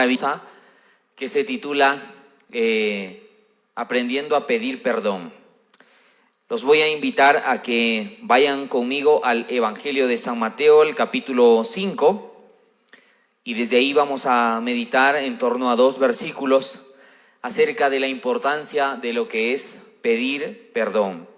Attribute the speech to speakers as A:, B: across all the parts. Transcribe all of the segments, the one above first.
A: maravillosa que se titula Aprendiendo a pedir perdón. Los voy a invitar a que vayan conmigo al Evangelio de San Mateo, el capítulo 5, y desde ahí vamos a meditar en torno a 2 versículos acerca de la importancia de lo que es pedir perdón.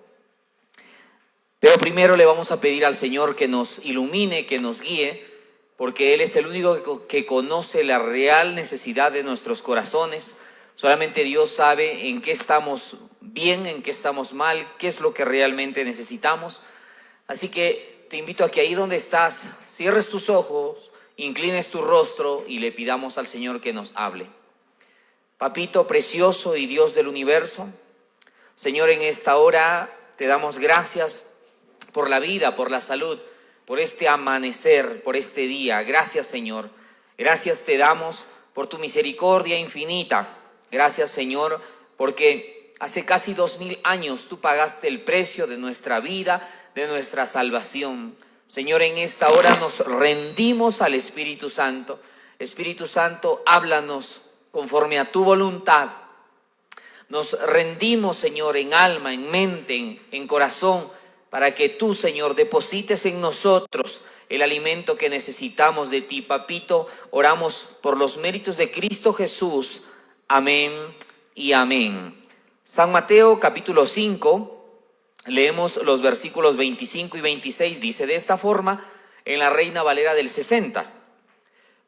A: Pero primero le vamos a pedir al Señor que nos ilumine, que nos guíe, porque Él es el único que conoce la real necesidad de nuestros corazones. Solamente Dios sabe en qué estamos bien, en qué estamos mal, qué es lo que realmente necesitamos. Así que te invito a que ahí donde estás, cierres tus ojos, inclines tu rostro y le pidamos al Señor que nos hable. Papito precioso y Dios del universo, Señor, en esta hora te damos gracias por la vida, por la salud, por este amanecer, por este día. Gracias, Señor. Gracias te damos por tu misericordia infinita. Gracias, Señor, porque hace casi 2000 años tú pagaste el precio de nuestra vida, de nuestra salvación. Señor, en esta hora nos rendimos al Espíritu Santo. Espíritu Santo, háblanos conforme a tu voluntad. Nos rendimos, Señor, en alma, en mente, en corazón, para que tú, Señor, deposites en nosotros el alimento que necesitamos de ti. Papito, oramos por los méritos de Cristo Jesús. Amén y amén. San Mateo capítulo 5, leemos los versículos 25 y 26, dice de esta forma en la Reina Valera del 60.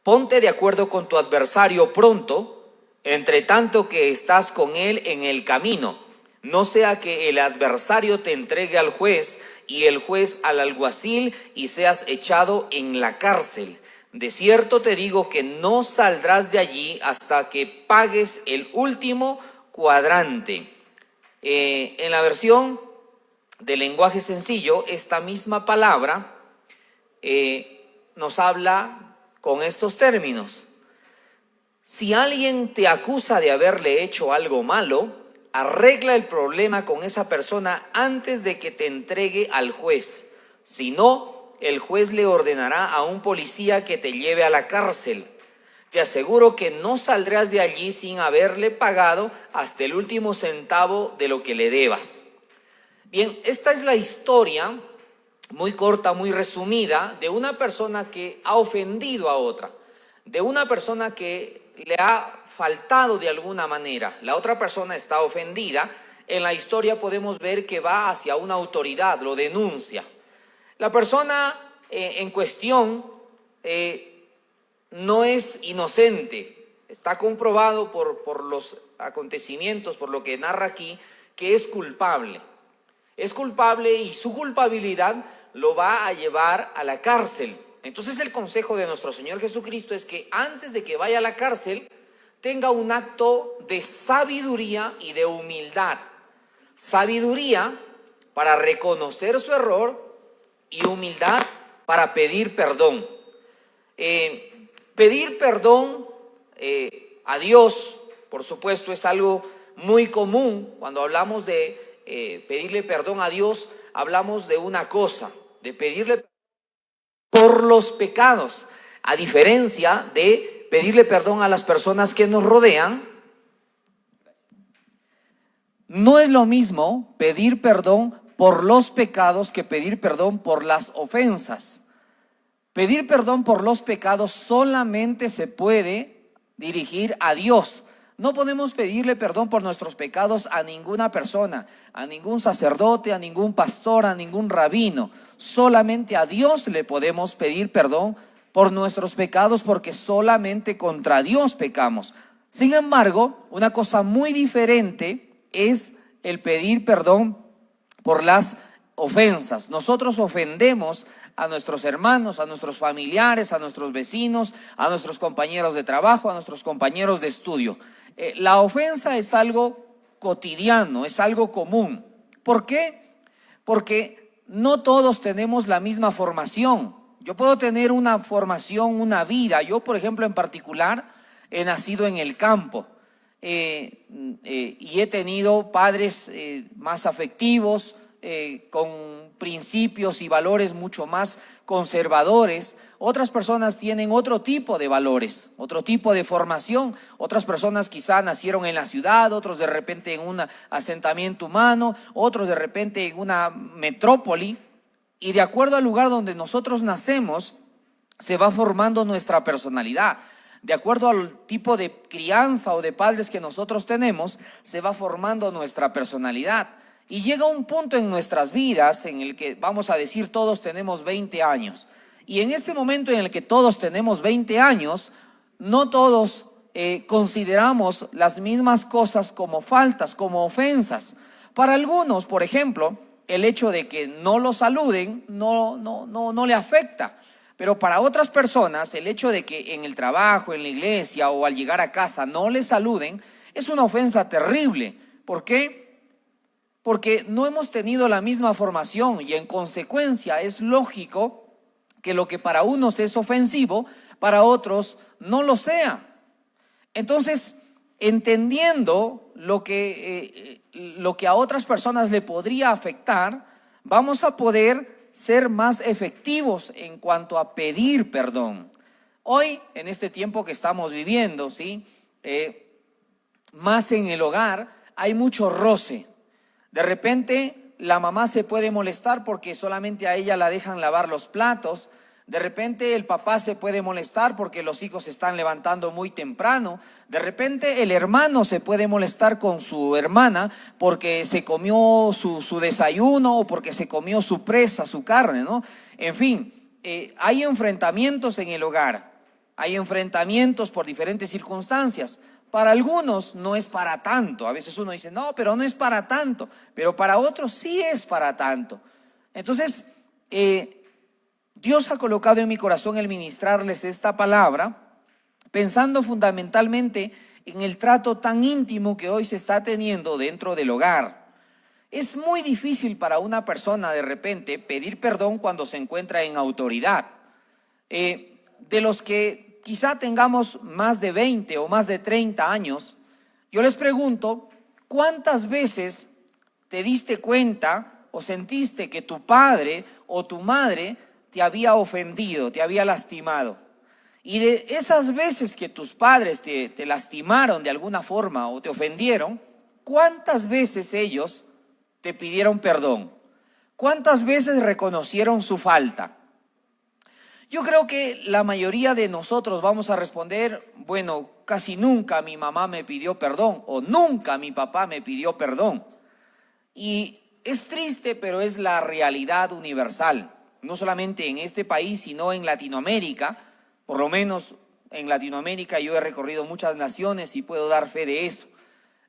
A: Ponte de acuerdo con tu adversario pronto, entre tanto que estás con él en el camino. No sea que el adversario te entregue al juez y el juez al alguacil y seas echado en la cárcel. De cierto te digo que no saldrás de allí hasta que pagues el último cuadrante. En la versión de lenguaje sencillo, esta misma palabra nos habla con estos términos. Si alguien te acusa de haberle hecho algo malo, arregla el problema con esa persona antes de que te entregue al juez. Si no, el juez le ordenará a un policía que te lleve a la cárcel. Te aseguro que no saldrás de allí sin haberle pagado hasta el último centavo de lo que le debas. Bien, esta es la historia muy corta, muy resumida, de una persona que ha ofendido a otra, de una persona que le ha faltado de alguna manera. La otra persona está ofendida. En la historia podemos ver que va hacia una autoridad, lo denuncia. La persona en cuestión no es inocente. Está comprobado por los acontecimientos, por lo que narra aquí, que es culpable. Es culpable y su culpabilidad lo va a llevar a la cárcel. Entonces el consejo de nuestro Señor Jesucristo es que antes de que vaya a la cárcel, tenga un acto de sabiduría y de humildad. Sabiduría para reconocer su error y humildad para pedir perdón. Pedir perdón a Dios, por supuesto, es algo muy común. Cuando hablamos de pedirle perdón a Dios, hablamos de una cosa, de pedirle por los pecados, a diferencia de pedirle perdón a las personas que nos rodean. No es lo mismo pedir perdón por los pecados que pedir perdón por las ofensas. Pedir perdón por los pecados solamente se puede dirigir a Dios. No podemos pedirle perdón por nuestros pecados a ninguna persona, a ningún sacerdote, a ningún pastor, a ningún rabino. Solamente a Dios le podemos pedir perdón por nuestros pecados, porque solamente contra Dios pecamos. Sin embargo, una cosa muy diferente es el pedir perdón por las ofensas. Nosotros ofendemos a nuestros hermanos, a nuestros familiares, a nuestros vecinos, a nuestros compañeros de trabajo, a nuestros compañeros de estudio. La ofensa es algo cotidiano, es algo común. ¿Por qué? Porque no todos tenemos la misma formación. Yo puedo tener una formación, una vida. Yo, por ejemplo, en particular, he nacido en el campo y he tenido padres más afectivos, con principios y valores mucho más
B: conservadores, otras personas tienen otro tipo de valores, otro tipo de formación, otras personas quizá nacieron en la ciudad, otros de repente en un asentamiento humano, otros de repente en una metrópoli, y de acuerdo al lugar donde nosotros nacemos, se va formando nuestra personalidad. De acuerdo al tipo de crianza o de padres que nosotros tenemos, se va formando nuestra personalidad. Y llega un punto en nuestras vidas en el que, vamos a decir, todos tenemos 20 años. Y en ese momento en el que todos tenemos 20 años, no todos consideramos las mismas cosas como faltas, como ofensas. Para algunos, por ejemplo, el hecho de que no lo saluden no le afecta. Pero para otras personas, el hecho de que en el trabajo, en la iglesia o al llegar a casa no les saluden, es una ofensa terrible. ¿Por qué? Porque no hemos tenido la misma formación y en consecuencia es lógico que lo que para unos es ofensivo, para otros no lo sea. Entonces, entendiendo lo que a otras personas le podría afectar, vamos a poder ser más efectivos en cuanto a pedir perdón. Hoy, en este tiempo que estamos viviendo, ¿sí? Más en el hogar, hay mucho roce. De repente, la mamá se puede molestar porque solamente a ella la dejan lavar los platos. De repente, el papá se puede molestar porque los hijos se están levantando muy temprano. De repente, el hermano se puede molestar con su hermana porque se comió su desayuno o porque se comió su presa, su carne, ¿no? En fin, hay enfrentamientos en el hogar. Hay enfrentamientos por diferentes circunstancias. Para algunos no es para tanto. A veces uno dice, no, pero no es para tanto. Pero para otros sí es para tanto. Entonces, Dios ha colocado en mi corazón el ministrarles esta palabra, pensando fundamentalmente en el trato tan íntimo que hoy se está teniendo dentro del hogar. Es muy difícil para una persona de repente pedir perdón cuando se encuentra en autoridad. De los que quizá tengamos más de 20 o más de 30 años, yo les pregunto, ¿cuántas veces te diste cuenta o sentiste que tu padre o tu madre te había ofendido, te había lastimado? Y de esas veces que tus padres te lastimaron de alguna forma o te ofendieron, ¿cuántas veces ellos te pidieron perdón? ¿Cuántas veces reconocieron su falta? Yo creo que la mayoría de nosotros vamos a responder, bueno, casi nunca mi mamá me pidió perdón o nunca mi papá me pidió perdón. Y es triste, pero es la realidad universal, no solamente en este país, sino en Latinoamérica. Por lo menos en Latinoamérica yo he recorrido muchas naciones y puedo dar fe de eso.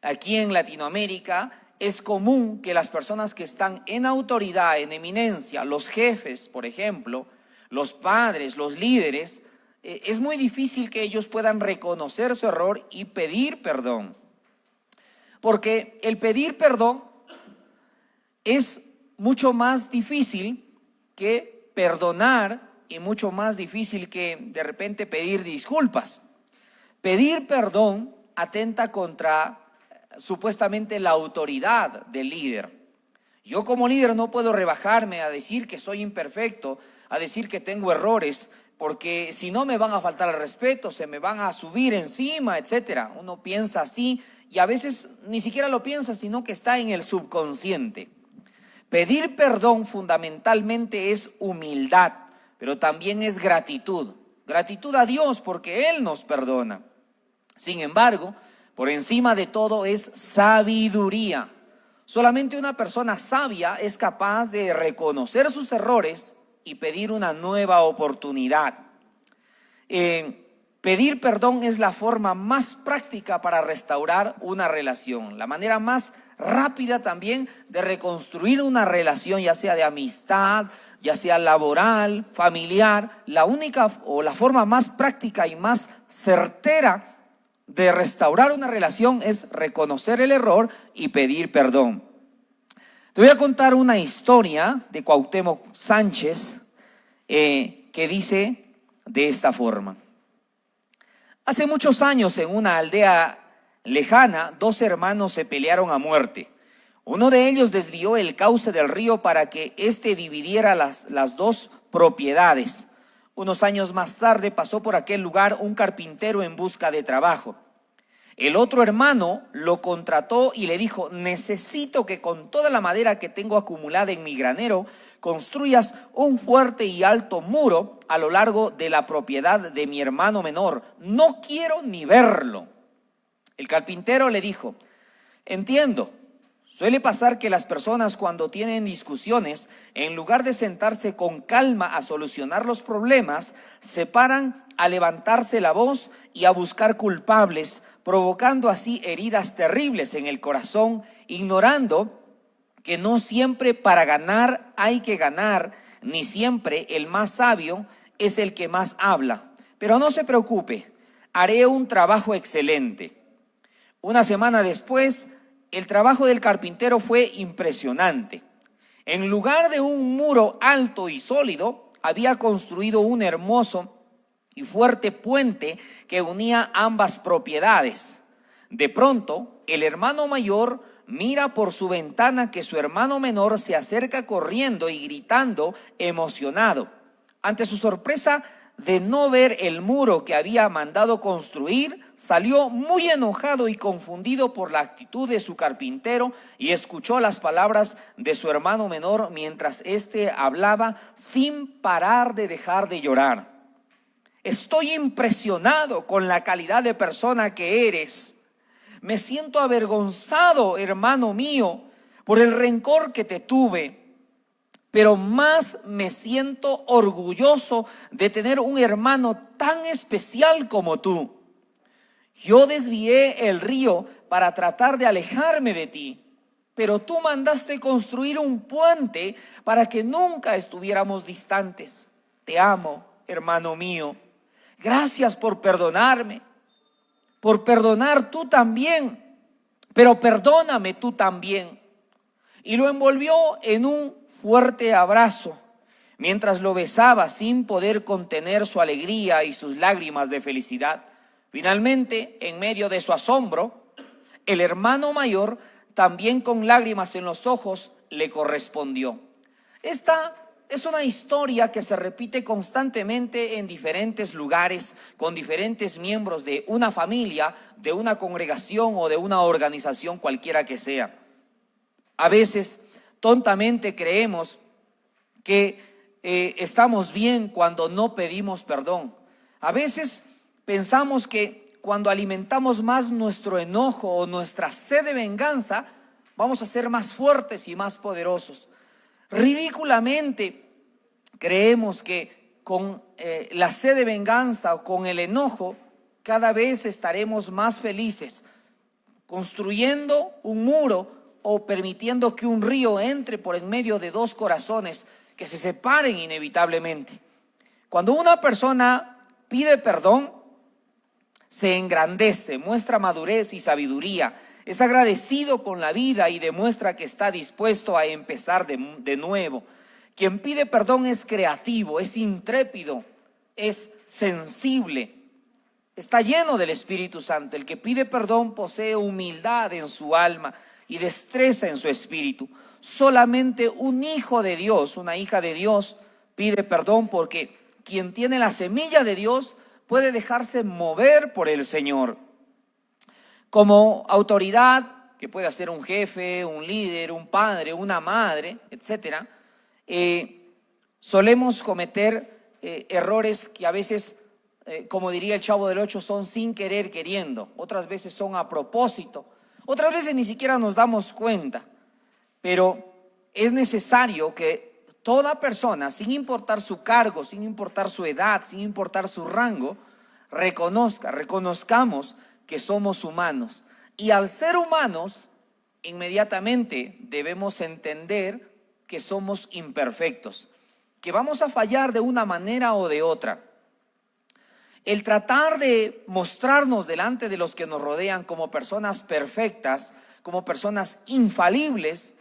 B: Aquí en Latinoamérica es común que las personas que están en autoridad, en eminencia, los jefes, por ejemplo, los padres, los líderes, es muy difícil que ellos puedan reconocer su error y pedir perdón. Porque el pedir perdón es mucho más difícil que perdonar y mucho más difícil que de repente pedir disculpas. Pedir perdón atenta contra supuestamente la autoridad del líder. Yo como líder no puedo rebajarme a decir que soy imperfecto, a decir que tengo errores, porque si no me van a faltar el respeto, se me van a subir encima, etcétera. Uno piensa así y a veces ni siquiera lo piensa, sino que está en el subconsciente. Pedir perdón fundamentalmente es humildad, pero también es gratitud. Gratitud a Dios porque Él nos perdona. Sin embargo, por encima de todo es sabiduría. Solamente una persona sabia es capaz de reconocer sus errores y pedir una nueva oportunidad. Pedir perdón es la forma más práctica para restaurar una relación, la manera más rápida también de reconstruir una relación, ya sea de amistad, ya sea laboral, familiar. La única o la forma más práctica y más certera de restaurar una relación es reconocer el error y pedir perdón. Te voy a contar una historia de Cuauhtémoc Sánchez que dice de esta forma. Hace muchos años en una aldea lejana, dos hermanos se pelearon a muerte. Uno de ellos desvió el cauce del río para que éste dividiera las dos propiedades. Unos años más tarde pasó por aquel lugar un carpintero en busca de trabajo. El otro hermano lo contrató y le dijo: necesito que con toda la madera que tengo acumulada en mi granero construyas un fuerte y alto muro a lo largo de la propiedad de mi hermano menor. No quiero ni verlo. El carpintero le dijo: entiendo. Suele pasar que las personas, cuando tienen discusiones, en lugar de sentarse con calma a solucionar los problemas, se paran a levantarse la voz y a buscar culpables, provocando así heridas terribles en el corazón, ignorando que no siempre para ganar hay que ganar, ni siempre el más sabio es el que más habla. Pero no se preocupe, haré un trabajo excelente. Una semana después, el trabajo del carpintero fue impresionante. En lugar de un muro alto y sólido, había construido un hermoso y fuerte puente que unía ambas propiedades. De pronto, el hermano mayor mira por su ventana que su hermano menor se acerca corriendo y gritando, emocionado. Ante su sorpresa de no ver el muro que había mandado construir, salió muy enojado y confundido por la actitud de su carpintero y escuchó las palabras de su hermano menor mientras éste hablaba sin parar de dejar de llorar. Estoy impresionado con la calidad de persona que eres. Me siento avergonzado, hermano mío, por el rencor que te tuve. Pero más me siento orgulloso de tener un hermano tan especial como tú. Yo desvié el río para tratar de alejarme de ti, pero tú mandaste construir un puente para que nunca estuviéramos distantes. Te amo, hermano mío. Gracias por perdonarme, por perdonar tú también, pero perdóname tú también. Y lo envolvió en un fuerte abrazo, mientras lo besaba sin poder contener su alegría y sus lágrimas de felicidad. Finalmente, en medio de su asombro, el hermano mayor, también con lágrimas en los ojos, le correspondió. Esta es una historia que se repite constantemente en diferentes lugares, con diferentes miembros de una familia, de una congregación o de una organización cualquiera que sea. A veces, tontamente creemos que estamos bien cuando no pedimos perdón. A veces pensamos que cuando alimentamos más nuestro enojo o nuestra sed de venganza, vamos a ser más fuertes y más poderosos. Ridículamente creemos que con la sed de venganza o con el enojo, cada vez estaremos más felices, construyendo un muro o permitiendo que un río entre por en medio de dos corazones que se separen inevitablemente. Cuando una persona pide perdón, se engrandece, muestra madurez y sabiduría, es agradecido con la vida y demuestra que está dispuesto a empezar de nuevo. Quien pide perdón es creativo, es intrépido, es sensible, está lleno del Espíritu Santo. El que pide perdón posee humildad en su alma y destreza en su espíritu. Solamente un hijo de Dios, una hija de Dios pide perdón, porque quien tiene la semilla de Dios puede dejarse mover por el Señor. Como autoridad, que puede ser un jefe, un líder, un padre, una madre, etcétera, solemos cometer errores que a veces, como diría el Chavo del Ocho, son sin querer queriendo. Otras veces son a propósito. Otras veces ni siquiera nos damos cuenta, pero es necesario que toda persona, sin importar su cargo, sin importar su edad, sin importar su rango, reconozcamos que somos humanos. Y al ser humanos, inmediatamente debemos entender que somos imperfectos, que vamos a fallar de una manera o de otra. El tratar de mostrarnos delante de los que nos rodean como personas perfectas, como personas infalibles,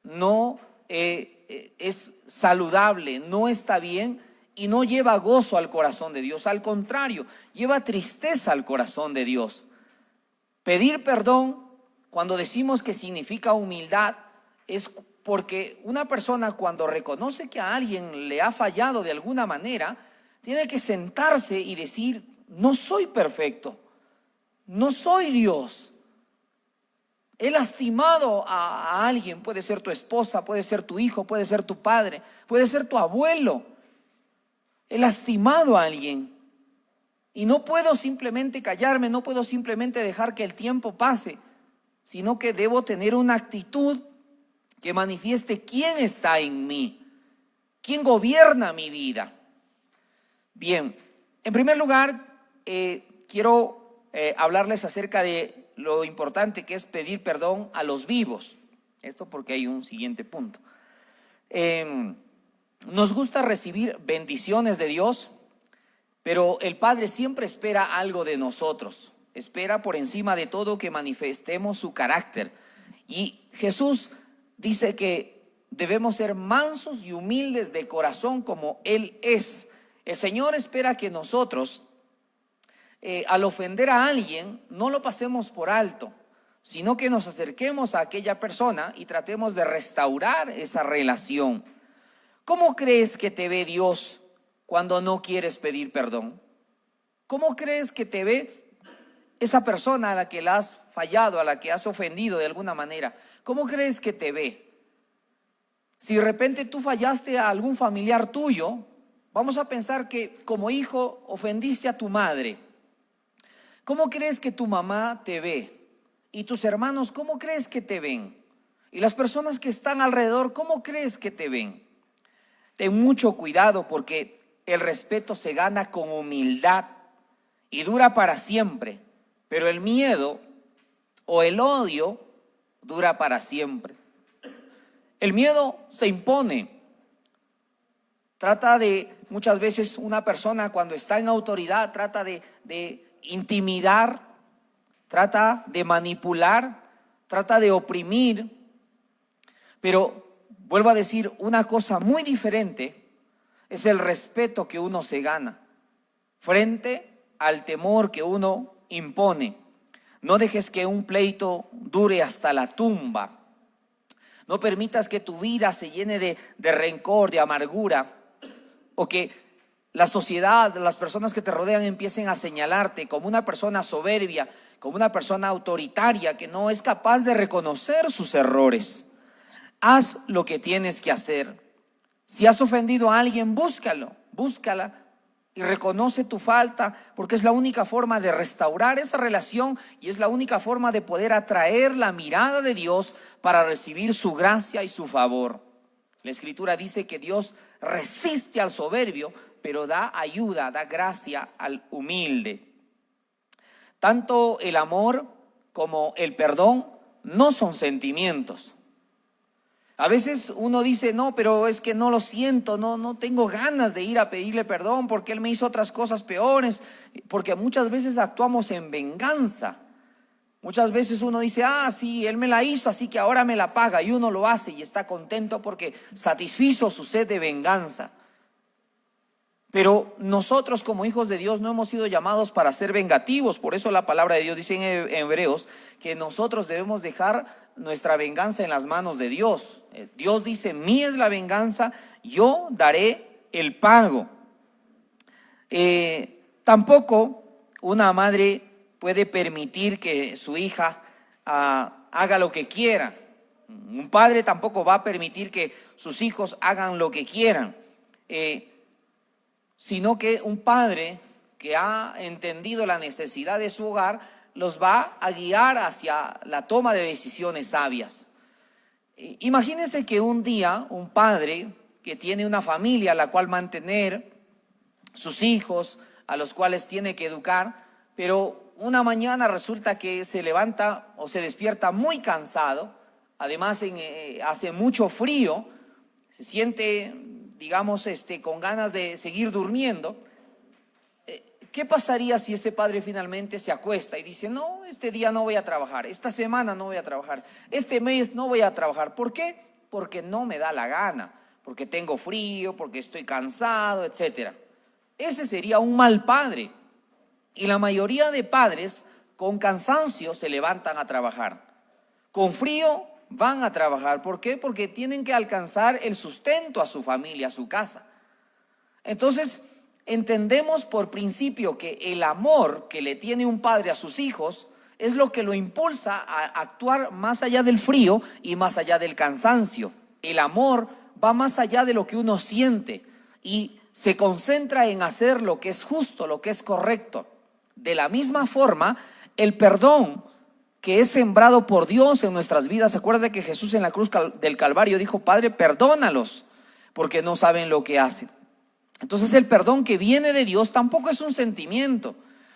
B: no es saludable, no está bien y no lleva gozo al corazón de Dios. Al contrario, lleva tristeza al corazón de Dios. Pedir perdón, cuando decimos que significa humildad, es Porque una persona cuando reconoce que a alguien le ha fallado de alguna manera, tiene que sentarse y decir, no soy perfecto, no soy Dios. He lastimado a alguien, puede ser tu esposa, puede ser tu hijo, puede ser tu padre, puede ser tu abuelo. He lastimado a alguien y no puedo simplemente callarme, no puedo simplemente dejar que el tiempo pase, sino que debo tener una actitud que manifieste quién está en mí, quién gobierna mi vida. Bien, en primer lugar, quiero hablarles acerca de lo importante que es pedir perdón a los vivos. Esto porque hay un siguiente punto. Nos gusta recibir bendiciones de Dios, pero el Padre siempre espera algo de nosotros. Espera por encima de todo que manifestemos su carácter. Y Jesús dice que debemos ser mansos y humildes de corazón como Él es. El Señor espera que nosotros, al ofender a alguien, no lo pasemos por alto, sino que nos acerquemos a aquella persona y tratemos de restaurar esa relación. ¿Cómo crees que te ve Dios cuando no quieres pedir perdón? ¿Cómo crees que te ve esa persona a la que le has fallado, a la que has ofendido de alguna manera? ¿Cómo crees que te ve? Si de repente tú fallaste a algún familiar tuyo, vamos a pensar que como hijo ofendiste a tu madre. ¿Cómo crees que tu mamá te ve? Y tus hermanos, ¿cómo crees que te ven? Y las personas que están alrededor, ¿cómo crees que te ven? Ten mucho cuidado porque el respeto se gana con humildad y dura para siempre, pero el miedo o el odio dura para siempre. El miedo se impone. Muchas veces una persona cuando está en autoridad trata de intimidar, trata de manipular, trata de oprimir, pero vuelvo a decir, una cosa muy diferente es el respeto que uno se gana frente al temor que uno impone. No dejes que un pleito dure hasta la tumba. No permitas que tu vida se llene de rencor, de amargura, o que la sociedad, las personas que te rodean empiecen a señalarte como una persona soberbia, como una persona autoritaria que no es capaz de reconocer sus errores. Haz lo que tienes que hacer. Si has ofendido a alguien, búscala y reconoce tu falta, porque es la única forma de restaurar esa relación y es la única forma de poder atraer la mirada de Dios para recibir su gracia y su favor. La Escritura dice que Dios resiste al soberbio, pero da ayuda, da gracia al humilde. Tanto el amor como el perdón no son sentimientos. A veces uno dice, no, pero es que no lo siento, no tengo ganas de ir a pedirle perdón porque él me hizo otras cosas peores, porque muchas veces actuamos en venganza. Muchas veces uno dice, sí, él me la hizo, así que ahora me la paga, y uno lo hace y está contento porque satisfizo su sed de venganza. Pero nosotros como hijos de Dios no hemos sido llamados para ser vengativos. Por eso la palabra de Dios dice en Hebreos que nosotros debemos dejar nuestra venganza en las manos de Dios. Dios dice, mía es la venganza, yo daré el pago. Tampoco una madre puede permitir que su hija haga lo que quiera. Un padre tampoco va a permitir que sus hijos hagan lo que quieran. Sino que un padre que ha entendido la necesidad de su hogar los va a guiar hacia la toma de decisiones sabias. Imagínense que un día un padre que tiene una familia a la cual mantener, sus hijos a los cuales tiene que educar, pero una mañana resulta que se levanta o se despierta muy cansado, además hace mucho frío, se siente, digamos, con ganas de seguir durmiendo. ¿Qué pasaría si ese padre finalmente se acuesta y dice, no, este día no voy a trabajar, esta semana no voy a trabajar, este mes no voy a trabajar? ¿Por qué? Porque no me da la gana, porque tengo frío, porque estoy cansado, etc. Ese sería un mal padre. Y la mayoría de padres con cansancio se levantan a trabajar. Con frío van a trabajar. ¿Por qué? Porque tienen que alcanzar el sustento a su familia, a su casa. Entonces, entendemos por principio que el amor que le tiene un padre a sus hijos es lo que lo impulsa a actuar más allá del frío y más allá del cansancio. El amor va más allá de lo que uno siente y se concentra en hacer lo que es justo, lo que es correcto. De la misma forma, el perdón que es sembrado por Dios en nuestras vidas. ¿Se acuerda que Jesús en la cruz del Calvario dijo: Padre, perdónalos porque no saben lo que hacen? Entonces el perdón que viene de Dios tampoco es un sentimiento.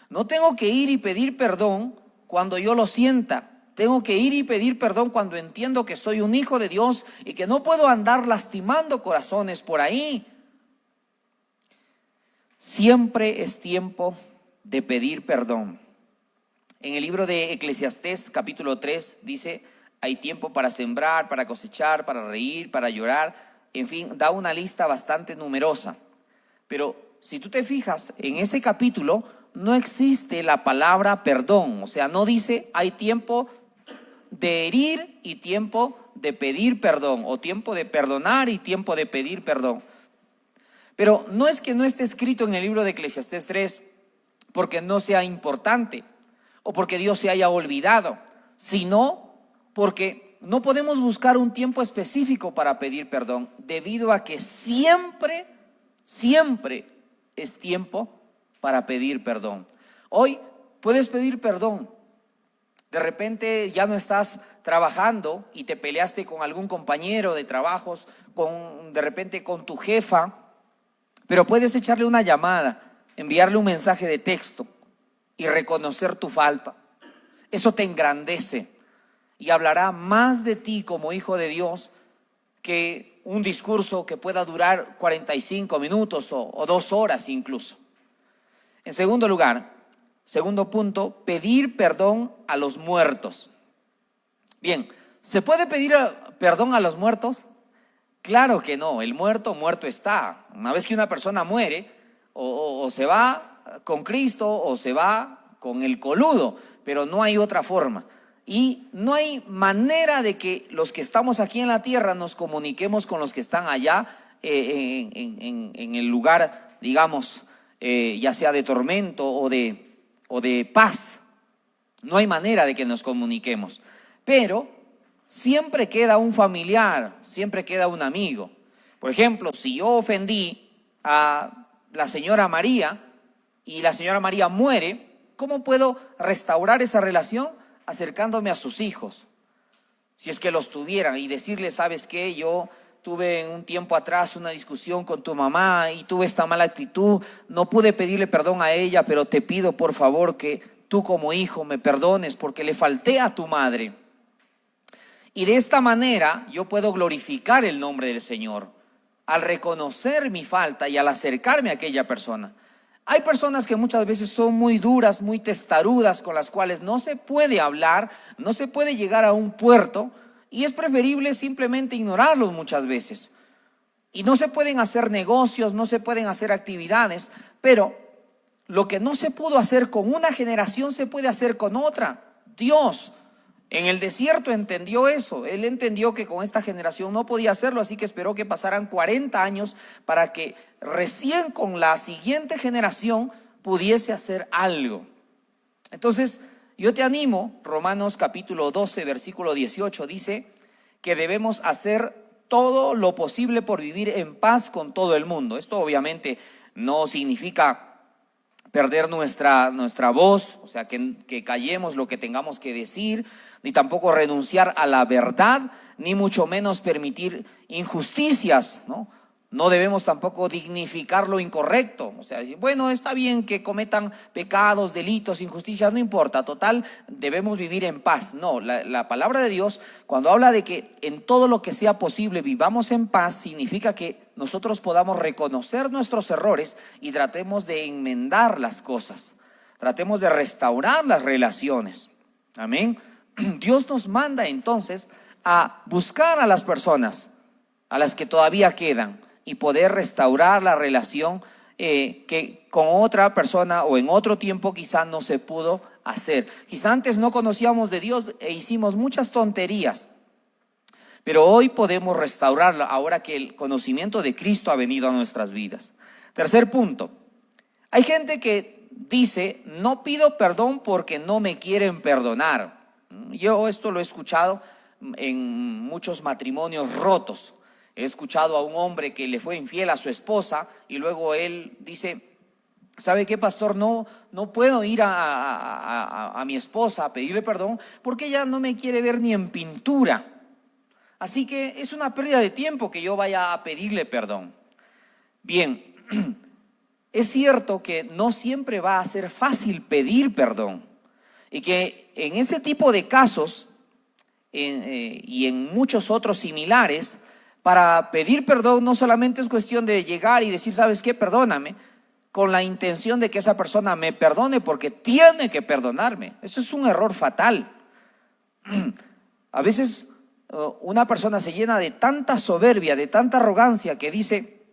B: No tengo que ir y pedir perdón cuando yo lo sienta. Tengo que ir y pedir perdón cuando entiendo que soy un hijo de Dios y que no puedo andar lastimando corazones por ahí. Siempre es tiempo de pedir perdón. En el libro de Eclesiastés capítulo 3 dice: hay tiempo para sembrar, para cosechar, para reír, para llorar. En fin, da una lista bastante numerosa. Pero si tú te fijas, en ese capítulo no existe la palabra perdón. O sea, no dice hay tiempo de herir y tiempo de pedir perdón, o tiempo de perdonar y tiempo de pedir perdón. Pero no es que no esté escrito en el libro de Eclesiastés 3 porque no sea importante o porque Dios se haya olvidado, sino porque no podemos buscar un tiempo específico para pedir perdón, debido a que siempre es tiempo para pedir perdón. Hoy puedes pedir perdón. De repente ya no estás trabajando y te peleaste con algún compañero de trabajos, de repente con tu jefa, pero puedes echarle una llamada, enviarle un mensaje de texto y reconocer tu falta. Eso te engrandece y hablará más de ti como hijo de Dios que un discurso que pueda durar 45 minutos o 2 horas incluso. En segundo lugar, segundo punto, pedir perdón a los muertos. Bien, ¿se puede pedir perdón a los muertos? Claro que no, el muerto está. Una vez que una persona muere, o se va con Cristo o se va con el coludo, pero no hay otra forma. Y no hay manera de que los que estamos aquí en la tierra nos comuniquemos con los que están allá en el lugar, digamos, ya sea de tormento o de paz. No hay manera de que nos comuniquemos. Pero siempre queda un familiar, siempre queda un amigo. Por ejemplo, si yo ofendí a la señora María y la señora María muere, ¿cómo puedo restaurar esa relación? Acercándome a sus hijos, si es que los tuvieran, y decirles: ¿sabes qué? Yo tuve un tiempo atrás una discusión con tu mamá y tuve esta mala actitud, no pude pedirle perdón a ella, pero te pido por favor que tú como hijo me perdones porque le falté a tu madre. Y de esta manera yo puedo glorificar el nombre del Señor al reconocer mi falta y al acercarme a aquella persona. Hay personas que muchas veces son muy duras, muy testarudas, con las cuales no se puede hablar, no se puede llegar a un puerto, y es preferible simplemente ignorarlos muchas veces. Y no se pueden hacer negocios, no se pueden hacer actividades, pero lo que no se pudo hacer con una generación se puede hacer con otra. Dios en el desierto entendió eso. Él entendió que con esta generación no podía hacerlo, así que esperó que pasaran 40 años para que recién con la siguiente generación pudiese hacer algo. Entonces, yo te animo, Romanos capítulo 12, versículo 18, dice que debemos hacer todo lo posible por vivir en paz con todo el mundo. Esto obviamente no significa perder nuestra voz, o sea, que callemos lo que tengamos que decir, ni tampoco renunciar a la verdad, ni mucho menos permitir injusticias, ¿no? No debemos tampoco dignificar lo incorrecto. O sea, bueno, está bien que cometan pecados, delitos, injusticias, no importa, total, debemos vivir en paz. No, la palabra de Dios, cuando habla de que en todo lo que sea posible vivamos en paz, significa que nosotros podamos reconocer nuestros errores y tratemos de enmendar las cosas, tratemos de restaurar las relaciones. Amén. Dios nos manda entonces a buscar a las personas, a las que todavía quedan, y poder restaurar la relación que con otra persona o en otro tiempo quizá no se pudo hacer. Quizá antes no conocíamos de Dios e hicimos muchas tonterías, Pero hoy podemos restaurarla ahora que el conocimiento de Cristo ha venido a nuestras vidas. Tercer punto, hay gente que dice, no pido perdón porque no me quieren perdonar. Yo esto lo he escuchado en muchos matrimonios rotos. He escuchado a un hombre que le fue infiel a su esposa y luego él dice, ¿sabe qué, pastor? No puedo ir a mi esposa a pedirle perdón porque ella no me quiere ver ni en pintura. Así que es una pérdida de tiempo que yo vaya a pedirle perdón. Bien, es cierto que no siempre va a ser fácil pedir perdón y que en ese tipo de casos y en muchos otros similares, para pedir perdón no solamente es cuestión de llegar y decir, ¿sabes qué? Perdóname, con la intención de que esa persona me perdone porque tiene que perdonarme. Eso es un error fatal. A veces una persona se llena de tanta soberbia, de tanta arrogancia que dice,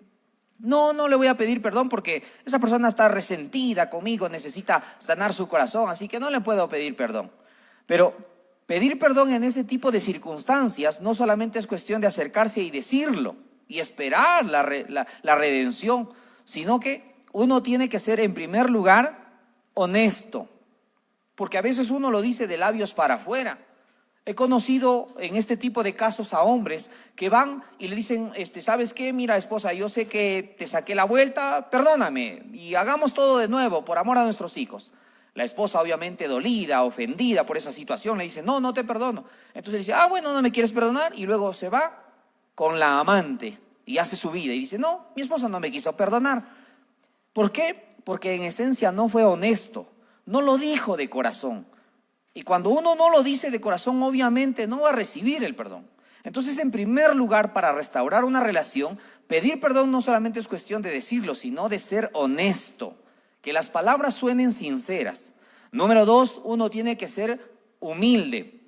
B: no le voy a pedir perdón porque esa persona está resentida conmigo, necesita sanar su corazón, así que no le puedo pedir perdón. Pero pedir perdón en ese tipo de circunstancias no solamente es cuestión de acercarse y decirlo y esperar la redención, sino que uno tiene que ser en primer lugar honesto, porque a veces uno lo dice de labios para afuera. He conocido en este tipo de casos a hombres que van y le dicen, ¿sabes qué? Mira, esposa, yo sé que te saqué la vuelta, perdóname y hagamos todo de nuevo por amor a nuestros hijos. La esposa, obviamente dolida, ofendida por esa situación, le dice, no te perdono. Entonces dice, bueno, no me quieres perdonar, y luego se va con la amante y hace su vida y dice, no, mi esposa no me quiso perdonar. ¿Por qué? Porque en esencia no fue honesto, no lo dijo de corazón. Y cuando uno no lo dice de corazón, obviamente no va a recibir el perdón. Entonces, en primer lugar, para restaurar una relación, pedir perdón no solamente es cuestión de decirlo, sino de ser honesto, que las palabras suenen sinceras. Número 2, uno tiene que ser humilde.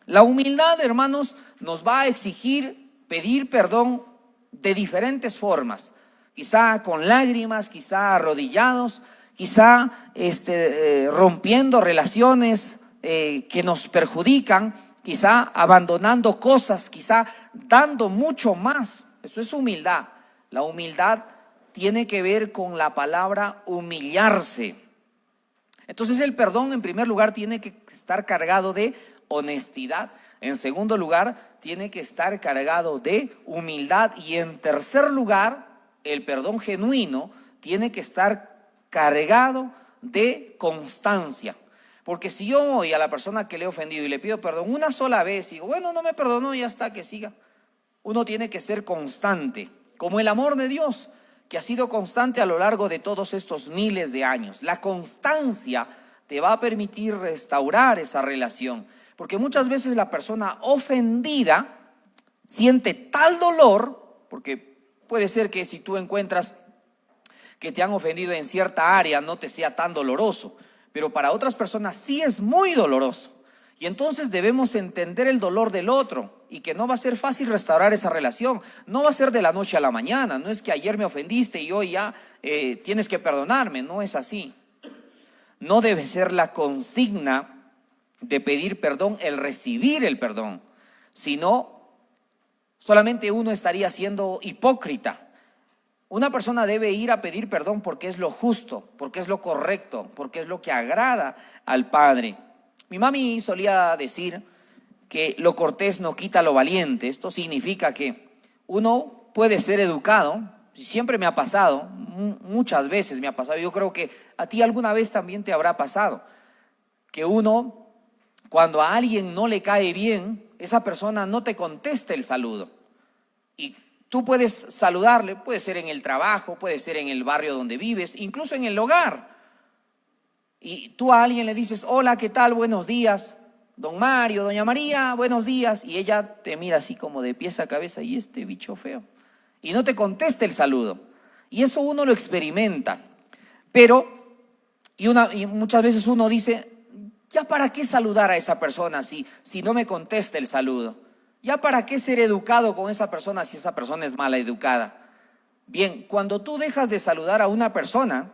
B: La humildad, hermanos, nos va a exigir pedir perdón de diferentes formas. Quizá con lágrimas, quizá arrodillados, quizá rompiendo relaciones que nos perjudican, quizá abandonando cosas, quizá dando mucho más. Eso es humildad. La humildad tiene que ver con la palabra humillarse. Entonces el perdón en primer lugar tiene que estar cargado de honestidad. En segundo lugar tiene que estar cargado de humildad. Y en tercer lugar, el perdón genuino tiene que estar cargado de constancia. Porque si yo voy a la persona que le he ofendido y le pido perdón una sola vez y digo, bueno, no me perdonó, ya está, que siga. Uno tiene que ser constante, como el amor de Dios, que ha sido constante a lo largo de todos estos miles de años. La constancia te va a permitir restaurar esa relación, porque muchas veces la persona ofendida siente tal dolor, porque puede ser que si tú encuentras que te han ofendido en cierta área no te sea tan doloroso, pero para otras personas sí es muy doloroso. Y entonces debemos entender el dolor del otro y que no va a ser fácil restaurar esa relación. No va a ser de la noche a la mañana. No es que ayer me ofendiste y hoy ya tienes que perdonarme. No es así. No debe ser la consigna de pedir perdón el recibir el perdón, sino solamente uno estaría siendo hipócrita. Una persona debe ir a pedir perdón porque es lo justo, porque es lo correcto, porque es lo que agrada al Padre. Mi mami solía decir que lo cortés no quita lo valiente. Esto significa que uno puede ser educado, siempre me ha pasado, muchas veces me ha pasado, yo creo que a ti alguna vez también te habrá pasado, que uno, cuando a alguien no le cae bien, esa persona no te contesta el saludo. Y tú puedes saludarle, puede ser en el trabajo, puede ser en el barrio donde vives, incluso en el hogar. Y tú a alguien le dices, hola, ¿qué tal? Buenos días, don Mario, doña María, buenos días. Y ella te mira así como de pies a cabeza, y este bicho feo. Y no te contesta el saludo. Y eso uno lo experimenta. Pero, y muchas veces uno dice, ¿ya para qué saludar a esa persona si no me contesta el saludo? ¿Ya para qué ser educado con esa persona si esa persona es mala educada? Bien, cuando tú dejas de saludar a una persona,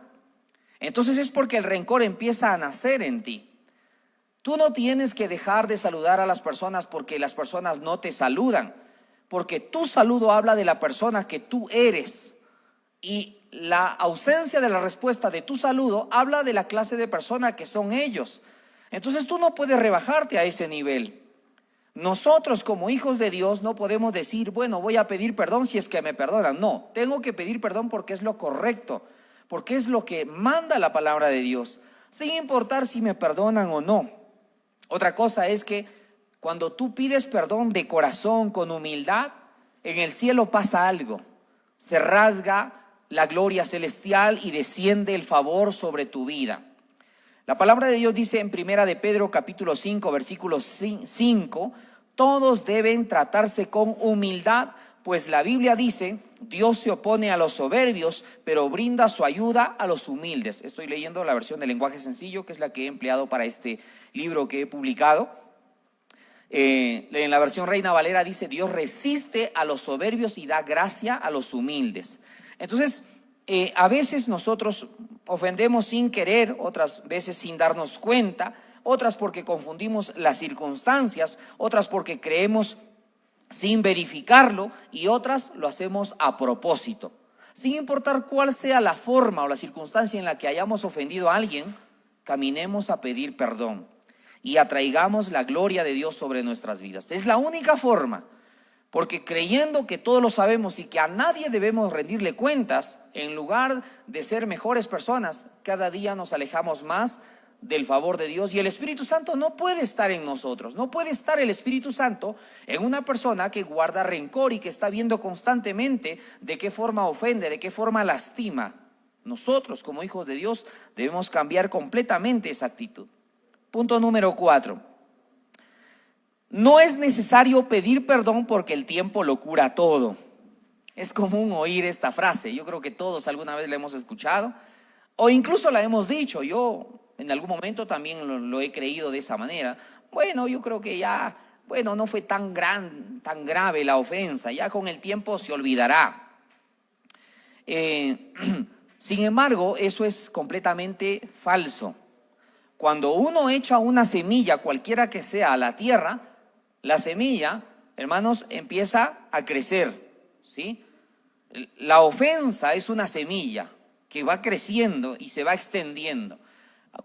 B: entonces es porque el rencor empieza a nacer en ti. Tú no tienes que dejar de saludar a las personas porque las personas no te saludan, porque tu saludo habla de la persona que tú eres, y la ausencia de la respuesta de tu saludo habla de la clase de persona que son ellos. Entonces tú no puedes rebajarte a ese nivel. Nosotros como hijos de Dios no podemos decir, bueno, voy a pedir perdón si es que me perdonan. No, tengo que pedir perdón porque es lo correcto, porque es lo que manda la palabra de Dios, sin importar si me perdonan o no. Otra cosa es que cuando tú pides perdón de corazón, con humildad, en el cielo pasa algo. Se rasga la gloria celestial y desciende el favor sobre tu vida. La palabra de Dios dice en Primera de Pedro capítulo 5 versículo 5, todos deben tratarse con humildad, pues la Biblia dice, Dios se opone a los soberbios, pero brinda su ayuda a los humildes. Estoy leyendo la versión del lenguaje sencillo, que es la que he empleado para este libro que he publicado. En la versión Reina Valera dice, Dios resiste a los soberbios y da gracia a los humildes. Entonces, a veces nosotros ofendemos sin querer, otras veces sin darnos cuenta, otras porque confundimos las circunstancias, otras porque creemos sin verificarlo y otras lo hacemos a propósito. Sin importar cuál sea la forma o la circunstancia en la que hayamos ofendido a alguien, caminemos a pedir perdón y atraigamos la gloria de Dios sobre nuestras vidas. Es la única forma, porque creyendo que todos lo sabemos y que a nadie debemos rendirle cuentas, en lugar de ser mejores personas, cada día nos alejamos más del favor de Dios, y el Espíritu Santo no puede estar en nosotros. No puede estar el Espíritu Santo en una persona que guarda rencor y que está viendo constantemente de qué forma ofende, de qué forma lastima. Nosotros como hijos de Dios debemos cambiar completamente esa actitud. Punto número 4. No es necesario pedir perdón porque el tiempo lo cura todo. Es común oír esta frase. Yo creo que todos alguna vez la hemos escuchado o incluso la hemos dicho. Yo en algún momento también lo he creído de esa manera. Bueno, yo creo que ya, bueno, no fue tan grave la ofensa. Ya con el tiempo se olvidará. Sin embargo, eso es completamente falso. Cuando uno echa una semilla, cualquiera que sea, a la tierra, la semilla, hermanos, empieza a crecer, ¿sí? La ofensa es una semilla que va creciendo y se va extendiendo.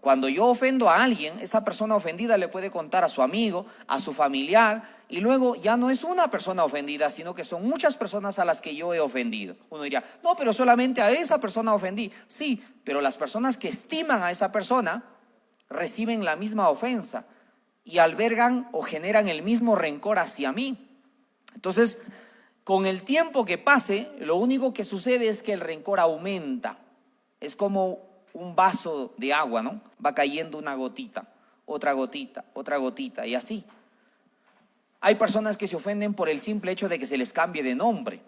B: Cuando yo ofendo a alguien, esa persona ofendida le puede contar a su amigo, a su familiar, y luego ya no es una persona ofendida, sino que son muchas personas a las que yo he ofendido. Uno diría, no, pero solamente a esa persona ofendí. Sí, pero las personas que estiman a esa persona reciben la misma ofensa y albergan o generan el mismo rencor hacia mí. Entonces, con el tiempo que pase, lo único que sucede es que el rencor aumenta. Es como un vaso de agua, ¿no? Va cayendo una gotita, otra gotita y así. Hay personas que se ofenden por el simple hecho de que se les cambie de nombre.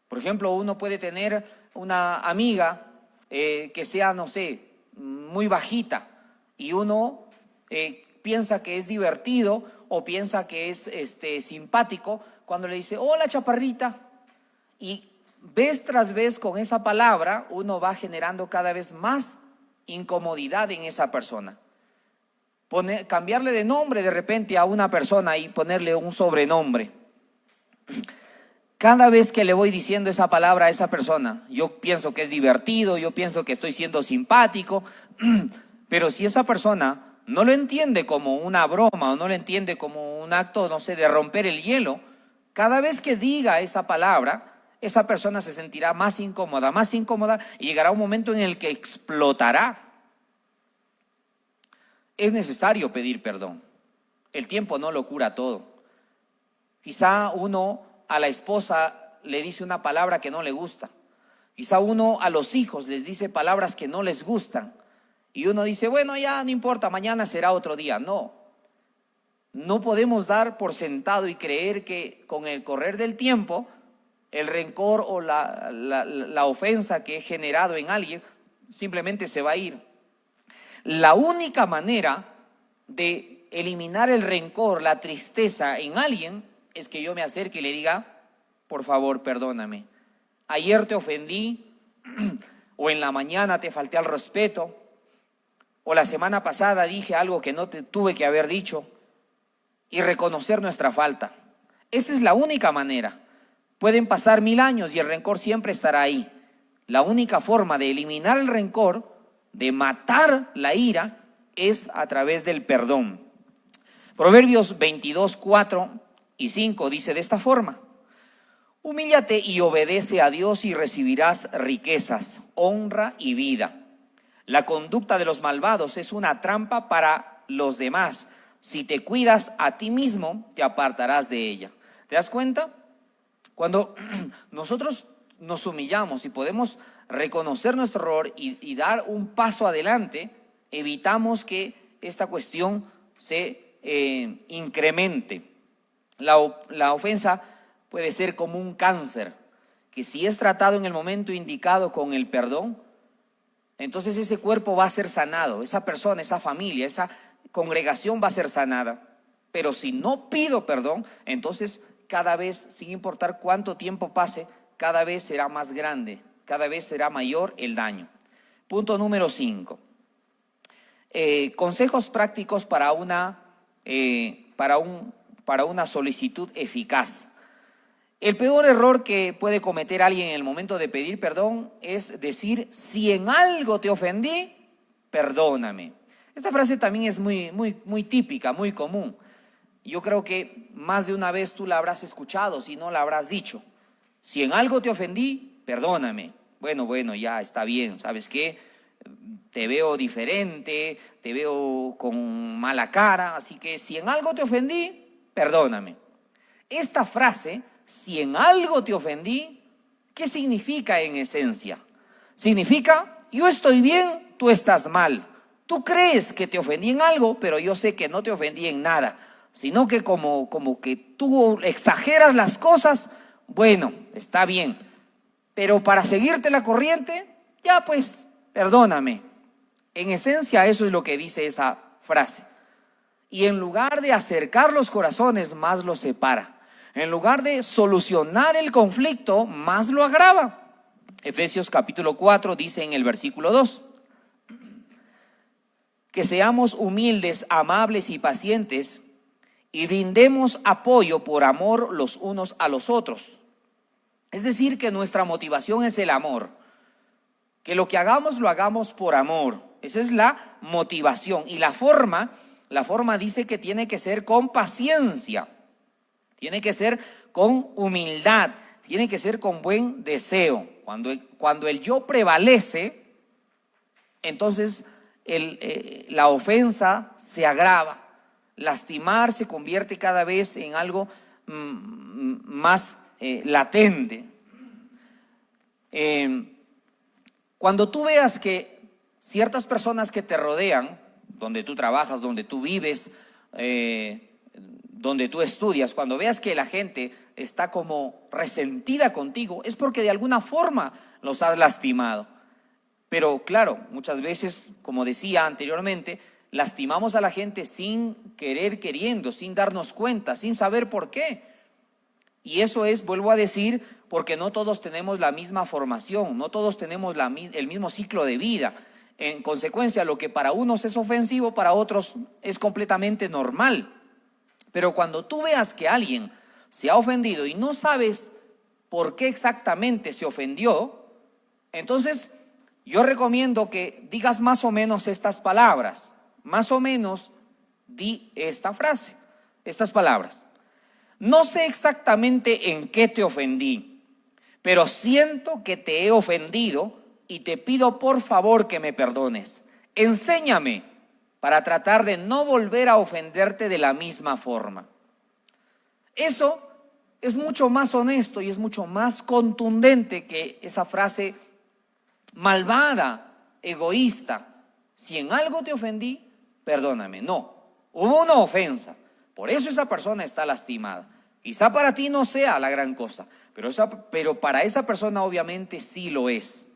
B: Por ejemplo, uno puede tener una amiga que sea, no sé, muy bajita, y uno piensa que es divertido o piensa que es simpático cuando le dice, hola chaparrita, y vez tras vez con esa palabra uno va generando cada vez más incomodidad en esa persona. Cambiarle de nombre de repente a una persona y ponerle un sobrenombre. Cada vez que le voy diciendo esa palabra a esa persona, yo pienso que es divertido, yo pienso que estoy siendo simpático, pero si esa persona no lo entiende como una broma o no lo entiende como un acto, no sé, de romper el hielo, cada vez que diga esa palabra, esa persona se sentirá más incómoda y llegará un momento en el que explotará. Es necesario pedir perdón. El tiempo no lo cura todo. Quizá uno a la esposa le dice una palabra que no le gusta. Quizá uno a los hijos les dice palabras que no les gustan. Y uno dice, bueno, ya no importa, mañana será otro día. No podemos dar por sentado y creer que con el correr del tiempo, el rencor o la ofensa que he generado en alguien simplemente se va a ir. La única manera de eliminar el rencor, la tristeza en alguien, es que yo me acerque y le diga, por favor, perdóname. Ayer te ofendí o en la mañana te falté al respeto. o la semana pasada dije algo que no te tuve que haber dicho, y reconocer nuestra falta. Esa es la única manera. Pueden pasar 1000 años y el rencor siempre estará ahí. La única forma de eliminar el rencor, de matar la ira, es a través del perdón. Proverbios 22, 4 y 5 dice de esta forma: humíllate y obedece a Dios y recibirás riquezas, honra y vida. La conducta de los malvados es una trampa para los demás. Si te cuidas a ti mismo, te apartarás de ella. ¿Te das cuenta? Cuando nosotros nos humillamos y podemos reconocer nuestro error y dar un paso adelante, evitamos que esta cuestión se incremente. La ofensa puede ser como un cáncer, que si es tratado en el momento indicado con el perdón, entonces ese cuerpo va a ser sanado, esa persona, esa familia, esa congregación va a ser sanada. Pero si no pido perdón, entonces cada vez, sin importar cuánto tiempo pase, cada vez será más grande, cada vez será mayor el daño. Punto número 5. Consejos prácticos para una solicitud eficaz. El peor error que puede cometer alguien en el momento de pedir perdón es decir: si en algo te ofendí, perdóname. Esta frase también es muy típica, muy común. Yo creo que más de una vez tú la habrás escuchado, si no la habrás dicho. Si en algo te ofendí, perdóname. Bueno, ya está bien, ¿sabes qué? Te veo diferente, te veo con mala cara, así que si en algo te ofendí, perdóname. Esta frase, si en algo te ofendí, ¿qué significa en esencia? Significa: yo estoy bien, tú estás mal. Tú crees que te ofendí en algo, pero yo sé que no te ofendí en nada, sino que como que tú exageras las cosas. Bueno, está bien, pero para seguirte la corriente, ya pues, perdóname. En esencia eso es lo que dice esa frase. Y en lugar de acercar los corazones, más los separa. En lugar de solucionar el conflicto, más lo agrava. Efesios capítulo 4 dice en el versículo 2: que seamos humildes, amables y pacientes, y brindemos apoyo por amor los unos a los otros. Es decir, que nuestra motivación es el amor. Que lo que hagamos, lo hagamos por amor. Esa es la motivación. Y la forma dice que tiene que ser con paciencia, tiene que ser con humildad, tiene que ser con buen deseo. Cuando el yo prevalece, entonces la ofensa se agrava. Lastimar se convierte cada vez en algo más latente. Cuando tú veas que ciertas personas que te rodean, donde tú trabajas, donde tú vives, donde tú estudias, cuando veas que la gente está como resentida contigo, es porque de alguna forma los has lastimado. Pero claro, muchas veces, como decía anteriormente, lastimamos a la gente sin querer, queriendo, sin darnos cuenta, sin saber por qué. Y eso es, vuelvo a decir, porque no todos tenemos la misma formación, no todos tenemos el mismo ciclo de vida. En consecuencia, lo que para unos es ofensivo, para otros es completamente normal. Pero cuando tú veas que alguien se ha ofendido y no sabes por qué exactamente se ofendió, entonces yo recomiendo que digas más o menos estas palabras. Más o menos di esta frase, estas palabras: no sé exactamente en qué te ofendí, pero siento que te he ofendido y te pido por favor que me perdones. Enséñame para tratar de no volver a ofenderte de la misma forma. Eso es mucho más honesto y es mucho más contundente que esa frase malvada, egoísta: si en algo te ofendí, perdóname. No, hubo una ofensa, por eso esa persona está lastimada. Quizá para ti no sea la gran cosa, pero para esa persona obviamente sí lo es.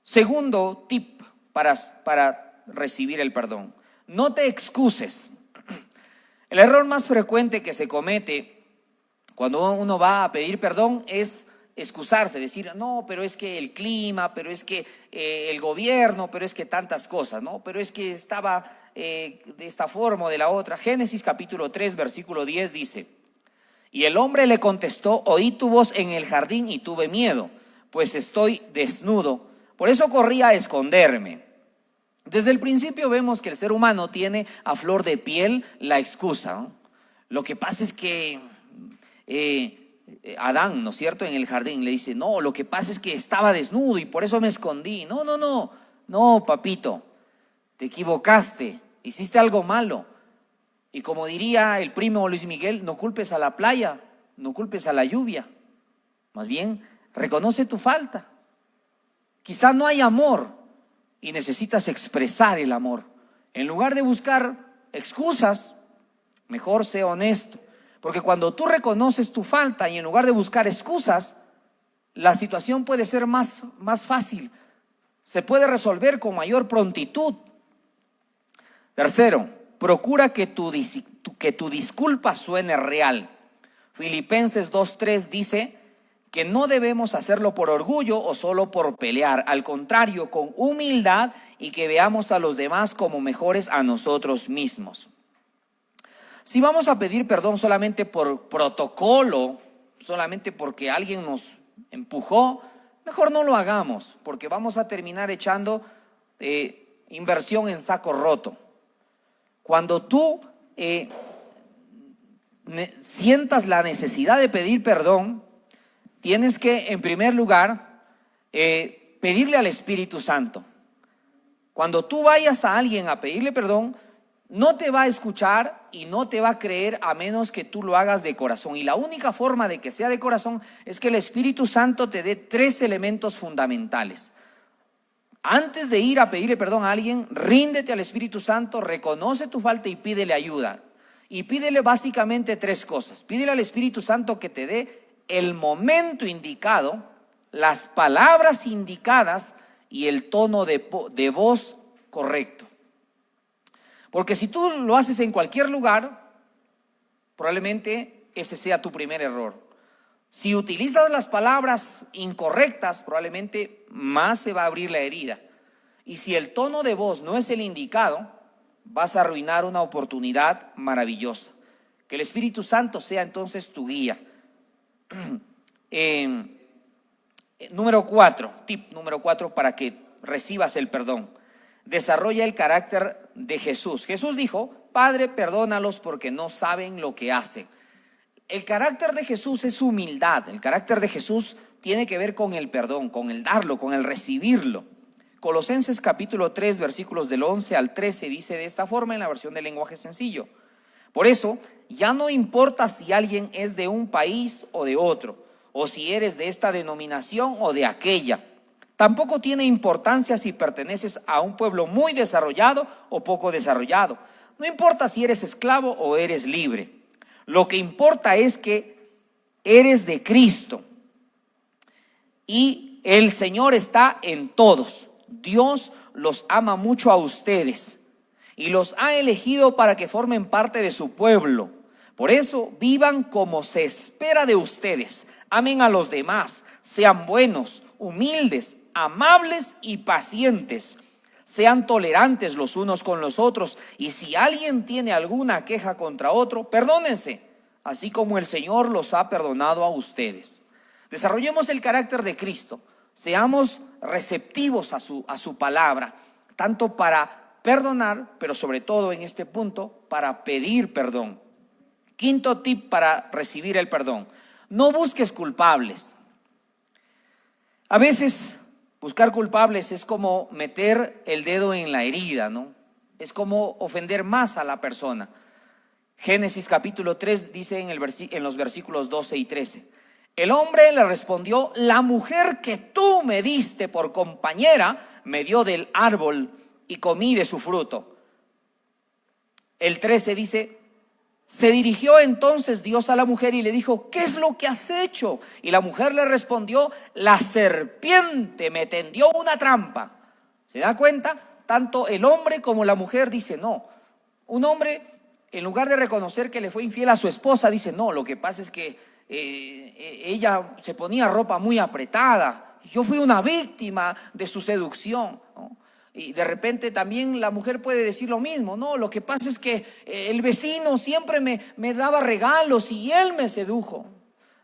B: Segundo tip para recibir el perdón: no te excuses. El error más frecuente que se comete cuando uno va a pedir perdón es excusarse, decir, no, pero es que el clima, pero es que el gobierno, pero es que tantas cosas, ¿no? Pero es que estaba de esta forma o de la otra. Génesis capítulo 3, versículo 10 dice: y el hombre le contestó, oí tu voz en el jardín y tuve miedo, pues estoy desnudo, por eso corrí a esconderme. Desde el principio vemos que el ser humano tiene a flor de piel la excusa, ¿no? Lo que pasa es que Adán, ¿no es cierto?, en el jardín le dice, no, lo que pasa es que estaba desnudo y por eso me escondí. No, papito, te equivocaste, hiciste algo malo. Y como diría el primo Luis Miguel, no culpes a la playa, no culpes a la lluvia. Más bien, reconoce tu falta. Quizá no hay amor y necesitas expresar el amor. En lugar de buscar excusas, mejor sé honesto. Porque cuando tú reconoces tu falta y en lugar de buscar excusas, la situación puede ser más fácil. Se puede resolver con mayor prontitud. Tercero, procura que tu disculpa suene real. Filipenses 2:3 dice que no debemos hacerlo por orgullo o solo por pelear. Al contrario, con humildad y que veamos a los demás como mejores a nosotros mismos. Si vamos a pedir perdón solamente por protocolo, solamente porque alguien nos empujó, mejor no lo hagamos, porque vamos a terminar echando inversión en saco roto. Cuando tú sientas la necesidad de pedir perdón, tienes que, en primer lugar, pedirle al Espíritu Santo. Cuando tú vayas a alguien a pedirle perdón, no te va a escuchar y no te va a creer a menos que tú lo hagas de corazón. Y la única forma de que sea de corazón es que el Espíritu Santo te dé 3 elementos fundamentales. Antes de ir a pedirle perdón a alguien, ríndete al Espíritu Santo, reconoce tu falta y pídele ayuda. Y pídele básicamente 3 cosas. Pídele al Espíritu Santo que te dé el momento indicado, las palabras indicadas y el tono de voz correcto. Porque si tú lo haces en cualquier lugar, probablemente ese sea tu primer error. Si utilizas las palabras incorrectas, probablemente más se va a abrir la herida. Y si el tono de voz no es el indicado, vas a arruinar una oportunidad maravillosa. Que el Espíritu Santo sea entonces tu guía. Número 4, tip número 4 para que recibas el perdón. Desarrolla el carácter de Jesús. Jesús dijo, Padre, perdónalos porque no saben lo que hacen. El carácter de Jesús es humildad. El carácter de Jesús tiene que ver con el perdón, con el darlo, con el recibirlo. Colosenses capítulo 3, versículos del 11 al 13 dice de esta forma en la versión del lenguaje sencillo. Por eso, ya no importa si alguien es de un país o de otro, o si eres de esta denominación o de aquella. Tampoco tiene importancia si perteneces a un pueblo muy desarrollado o poco desarrollado. No importa si eres esclavo o eres libre. Lo que importa es que eres de Cristo y el Señor está en todos. Dios los ama mucho a ustedes y los ha elegido para que formen parte de su pueblo. Por eso vivan como se espera de ustedes. Amen a los demás, sean buenos, humildes, amables y pacientes. Sean tolerantes los unos con los otros y si alguien tiene alguna queja contra otro, perdónense, así como el Señor los ha perdonado a ustedes. Desarrollemos el carácter de Cristo, seamos receptivos a su palabra, tanto para perdonar, pero sobre todo en este punto, para pedir perdón. Quinto tip para recibir el perdón: no busques culpables. A veces buscar culpables es como meter el dedo en la herida, ¿no? Es como ofender más a la persona. Génesis capítulo 3 dice en los versículos 12 y 13. El hombre le respondió, la mujer que tú me diste por compañera me dio del árbol y comí de su fruto. El 13 dice, se dirigió entonces Dios a la mujer y le dijo, ¿qué es lo que has hecho? Y la mujer le respondió, la serpiente me tendió una trampa. ¿Se da cuenta? Tanto el hombre como la mujer dice, no. Un hombre, en lugar de reconocer que le fue infiel a su esposa, dice, no, lo que pasa es que ella se ponía ropa muy apretada. Yo fui una víctima de su seducción, ¿no? Y de repente también la mujer puede decir lo mismo, no, lo que pasa es que el vecino siempre me daba regalos y él me sedujo.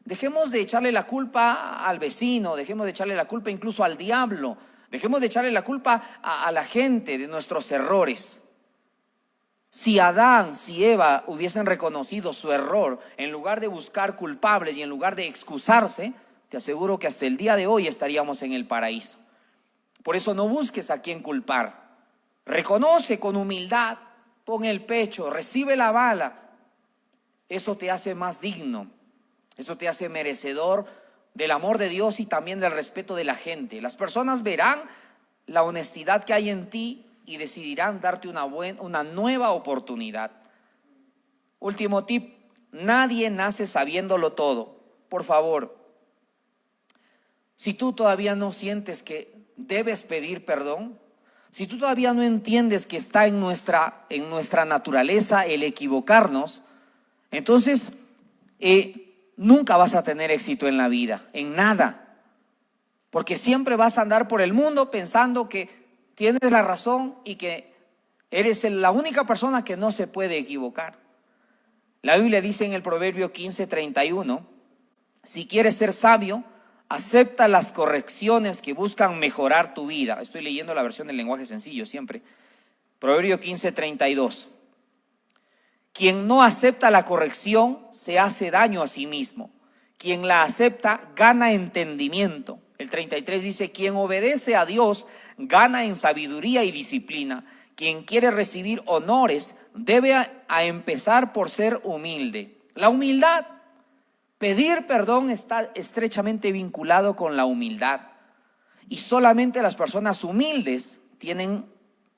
B: Dejemos de echarle la culpa al vecino, dejemos de echarle la culpa incluso al diablo, dejemos de echarle la culpa a la gente de nuestros errores. Si Adán, si Eva hubiesen reconocido su error, en lugar de buscar culpables y en lugar de excusarse, te aseguro que hasta el día de hoy estaríamos en el paraíso. Por eso no busques a quien culpar. Reconoce con humildad, pon el pecho, recibe la bala. Eso te hace más digno, eso te hace merecedor del amor de Dios y también del respeto de la gente. Las personas verán la honestidad que hay en ti y decidirán darte una nueva oportunidad. Último tip: nadie nace sabiéndolo todo. Por favor, si tú todavía no sientes que debes pedir perdón, si tú todavía no entiendes que está en nuestra naturaleza el equivocarnos, entonces nunca vas a tener éxito en la vida, en nada, porque siempre vas a andar por el mundo pensando que tienes la razón y que eres la única persona que no se puede equivocar. La Biblia dice en el Proverbio 15:31, si quieres ser sabio, acepta las correcciones que buscan mejorar tu vida. Estoy leyendo la versión del lenguaje sencillo siempre. Proverbio 15:32. Quien no acepta la corrección se hace daño a sí mismo. Quien la acepta gana entendimiento. El 33 dice, quien obedece a Dios gana en sabiduría y disciplina. Quien quiere recibir honores debe a empezar por ser humilde. La humildad, pedir perdón, está estrechamente vinculado con la humildad. Y solamente las personas humildes tienen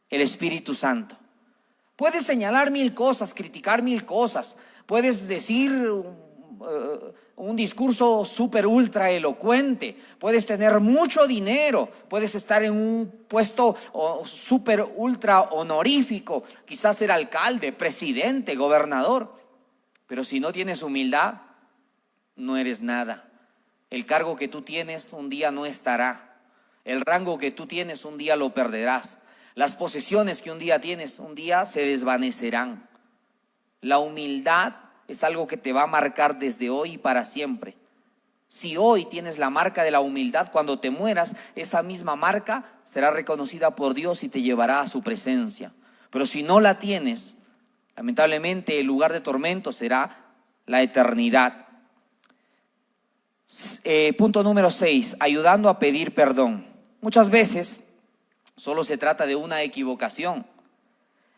B: el Espíritu Santo. Puedes señalar mil cosas, criticar mil cosas, puedes decir un discurso súper ultra elocuente, puedes tener mucho dinero, puedes estar en un puesto súper ultra honorífico, quizás ser alcalde, presidente, gobernador, pero si no tienes humildad, no eres nada. El cargo que tú tienes un día no estará, el rango que tú tienes un día lo perderás. Las posesiones que un día tienes, un día se desvanecerán. La humildad es algo que te va a marcar desde hoy y para siempre. Si hoy tienes la marca de la humildad, cuando te mueras, esa misma marca será reconocida por Dios y te llevará a su presencia. Pero si no la tienes, lamentablemente el lugar de tormento será la eternidad. Punto número 6, ayudando a pedir perdón. Muchas veces solo se trata de una equivocación.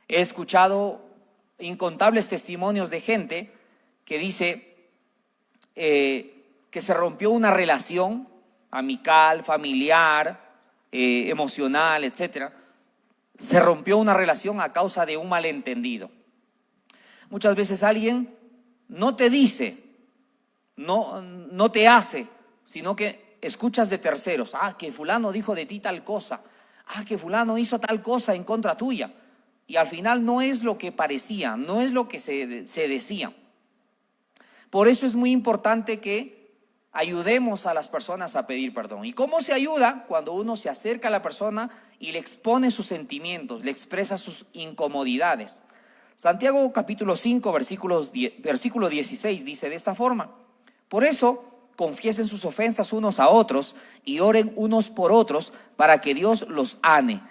B: He escuchado incontables testimonios de gente que dice que se rompió una relación amical, familiar, emocional, etcétera. Se rompió una relación a causa de un malentendido. Muchas veces alguien no te dice, no te hace, sino que escuchas de terceros. Que fulano dijo de ti tal cosa. Que fulano hizo tal cosa en contra tuya. Y al final no es lo que parecía, no es lo que se decía. Por eso es muy importante que ayudemos a las personas a pedir perdón. ¿Y cómo se ayuda? Cuando uno se acerca a la persona y le expone sus sentimientos, le expresa sus incomodidades. Santiago capítulo 5, versículo 16 dice de esta forma: por eso confiesen sus ofensas unos a otros y oren unos por otros para que Dios los sane.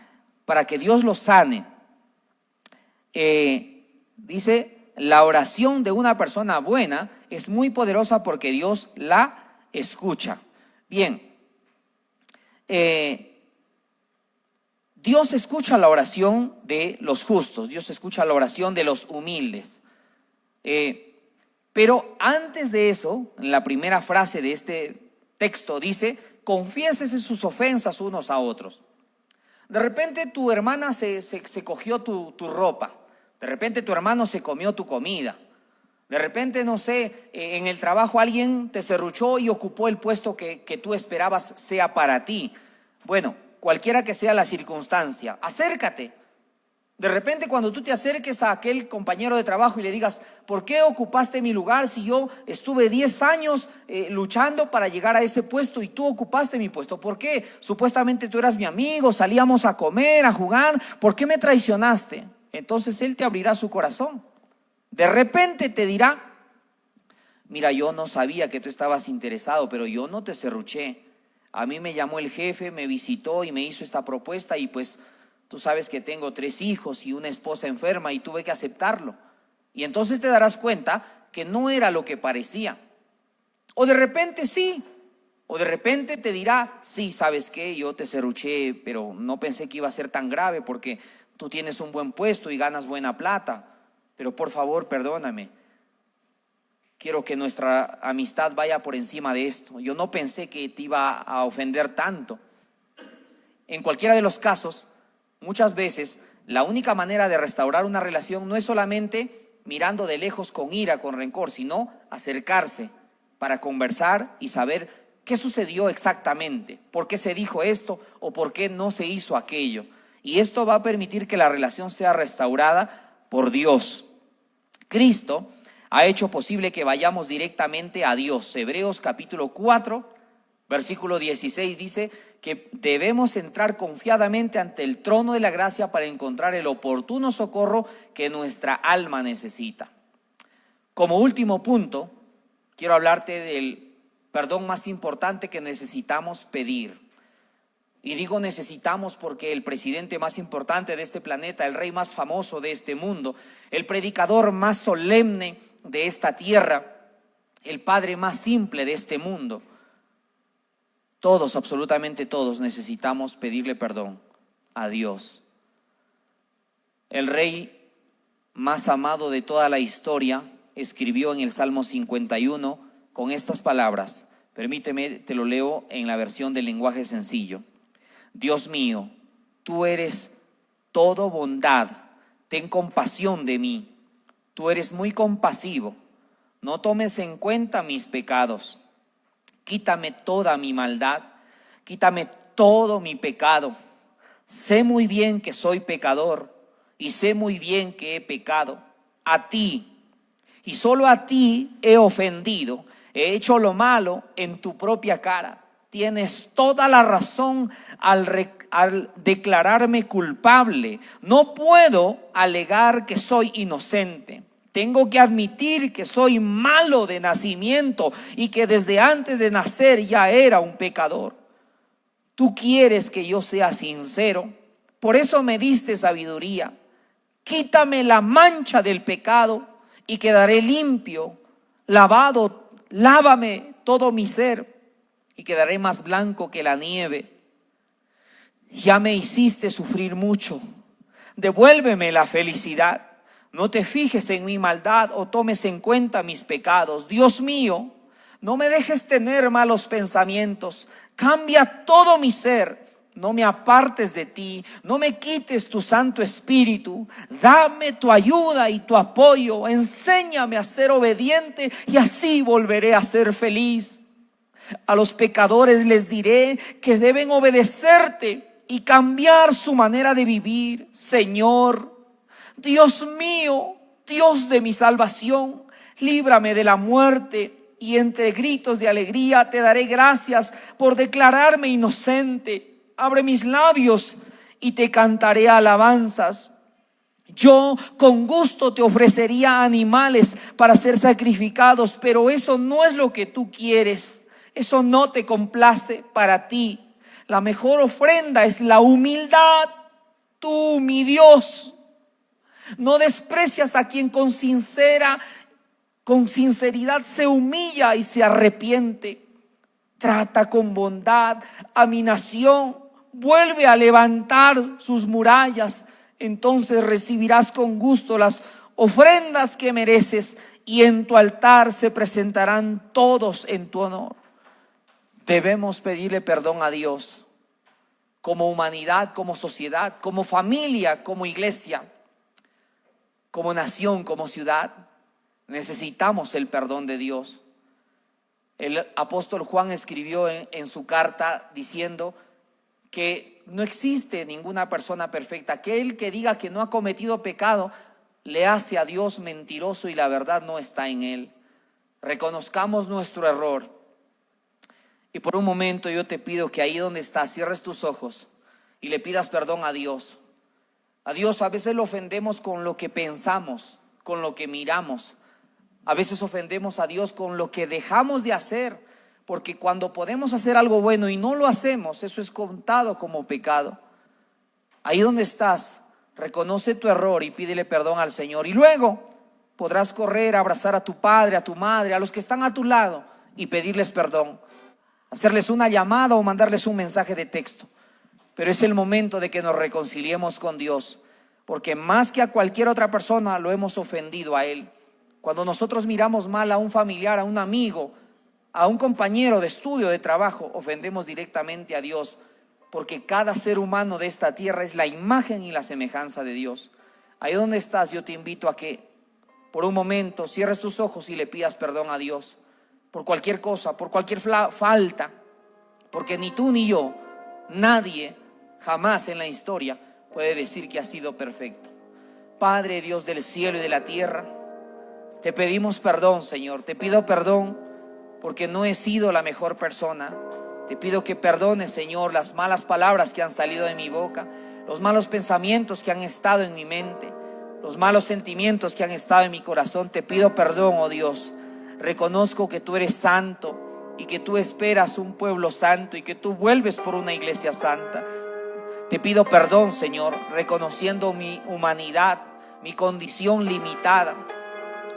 B: Dice, la oración de una persona buena es muy poderosa porque Dios la escucha. Bien, Dios escucha la oración de los justos, Dios escucha la oración de los humildes. Pero antes de eso, en la primera frase de este texto dice, confiésese sus ofensas unos a otros. De repente tu hermana se cogió tu ropa, de repente tu hermano se comió tu comida, de repente, no sé, en el trabajo alguien te serruchó y ocupó el puesto que tú esperabas sea para ti. Bueno, cualquiera que sea la circunstancia, acércate De repente cuando tú te acerques a aquel compañero de trabajo y le digas, ¿por qué ocupaste mi lugar si yo estuve 10 años luchando para llegar a ese puesto y tú ocupaste mi puesto? ¿Por qué? Supuestamente tú eras mi amigo, salíamos a comer, a jugar, ¿por qué me traicionaste? Entonces él te abrirá su corazón. De repente te dirá, mira, yo no sabía que tú estabas interesado, pero yo no te serruché. A mí me llamó el jefe, me visitó y me hizo esta propuesta y pues tú sabes que tengo 3 hijos y una esposa enferma y tuve que aceptarlo. Y entonces te darás cuenta que no era lo que parecía. O de repente sí, o de repente te dirá, sí, ¿sabes qué? Yo te serruché, pero no pensé que iba a ser tan grave porque tú tienes un buen puesto y ganas buena plata. Pero por favor, perdóname. Quiero que nuestra amistad vaya por encima de esto. Yo no pensé que te iba a ofender tanto. En cualquiera de los casos, muchas veces la única manera de restaurar una relación no es solamente mirando de lejos con ira, con rencor, sino acercarse para conversar y saber qué sucedió exactamente, por qué se dijo esto o por qué no se hizo aquello. Y esto va a permitir que la relación sea restaurada por Dios. Cristo ha hecho posible que vayamos directamente a Dios. Hebreos capítulo 4, versículo 16 dice que debemos entrar confiadamente ante el trono de la gracia para encontrar el oportuno socorro que nuestra alma necesita. Como último punto, quiero hablarte del perdón más importante que necesitamos pedir. Y digo necesitamos porque el presidente más importante de este planeta, el rey más famoso de este mundo, el predicador más solemne de esta tierra, el padre más simple de este mundo, todos, absolutamente todos, necesitamos pedirle perdón a Dios. El rey más amado de toda la historia escribió en el Salmo 51 con estas palabras. Permíteme, te lo leo en la versión del lenguaje sencillo. Dios mío, tú eres todo bondad, ten compasión de mí. Tú eres muy compasivo, no tomes en cuenta mis pecados. Quítame toda mi maldad, quítame todo mi pecado. Sé muy bien que soy pecador y sé muy bien que he pecado. A ti, y solo a ti he ofendido, he hecho lo malo en tu propia cara. Tienes toda la razón al declararme culpable. No puedo alegar que soy inocente. Tengo que admitir que soy malo de nacimiento y que desde antes de nacer ya era un pecador. Tú quieres que yo sea sincero, por eso me diste sabiduría. Quítame la mancha del pecado y quedaré limpio, lavado, lávame todo mi ser y quedaré más blanco que la nieve. Ya me hiciste sufrir mucho, devuélveme la felicidad. No te fijes en mi maldad o tomes en cuenta mis pecados. Dios mío, no me dejes tener malos pensamientos. Cambia todo mi ser. No me apartes de ti. No me quites tu Santo Espíritu. Dame tu ayuda y tu apoyo. Enséñame a ser obediente y así volveré a ser feliz. A los pecadores les diré que deben obedecerte y cambiar su manera de vivir. Señor, Dios mío, Dios de mi salvación, líbrame de la muerte y entre gritos de alegría te daré gracias por declararme inocente. Abre mis labios y te cantaré alabanzas. Yo con gusto te ofrecería animales para ser sacrificados, pero eso no es lo que tú quieres. Eso no te complace para ti. La mejor ofrenda es la humildad. Tú, mi Dios, no desprecias a quien con sinceridad se humilla y se arrepiente. Trata con bondad a mi nación. Vuelve a levantar sus murallas. Entonces recibirás con gusto las ofrendas que mereces y en tu altar se presentarán todos en tu honor. Debemos pedirle perdón a Dios como humanidad, como sociedad, como familia, como iglesia, como nación, como ciudad. Necesitamos el perdón de Dios. El apóstol Juan escribió en su carta diciendo que no existe ninguna persona perfecta. Aquel que diga que no ha cometido pecado le hace a Dios mentiroso y la verdad no está en él. Reconozcamos nuestro error. Y por un momento yo te pido que ahí donde estás cierres tus ojos y le pidas perdón a Dios. A Dios a veces lo ofendemos con lo que pensamos, con lo que miramos. A veces ofendemos a Dios con lo que dejamos de hacer, porque cuando podemos hacer algo bueno y no lo hacemos, eso es contado como pecado. Ahí donde estás, reconoce tu error y pídele perdón al Señor. Y luego podrás correr a abrazar a tu padre, a tu madre, a los que están a tu lado y pedirles perdón. Hacerles una llamada o mandarles un mensaje de texto. Pero es el momento de que nos reconciliemos con Dios, porque más que a cualquier otra persona lo hemos ofendido a Él. Cuando nosotros miramos mal a un familiar, a un amigo, a un compañero de estudio, de trabajo, ofendemos directamente a Dios, porque cada ser humano de esta tierra es la imagen y la semejanza de Dios. Ahí donde estás, yo te invito a que por un momento cierres tus ojos y le pidas perdón a Dios por cualquier cosa, por cualquier falta, porque ni tú ni yo, nadie jamás en la historia puede decir que ha sido perfecto. Padre, Dios del cielo y de la tierra, te pedimos perdón, Señor. Te pido perdón porque no he sido la mejor persona. Te pido que perdones, Señor, las malas palabras que han salido de mi boca, los malos pensamientos que han estado en mi mente, los malos sentimientos que han estado en mi corazón. Te pido perdón, oh Dios. Reconozco que tú eres santo y que tú esperas un pueblo santo y que tú vuelves por una iglesia santa. Te pido perdón, Señor, reconociendo mi humanidad, mi condición limitada.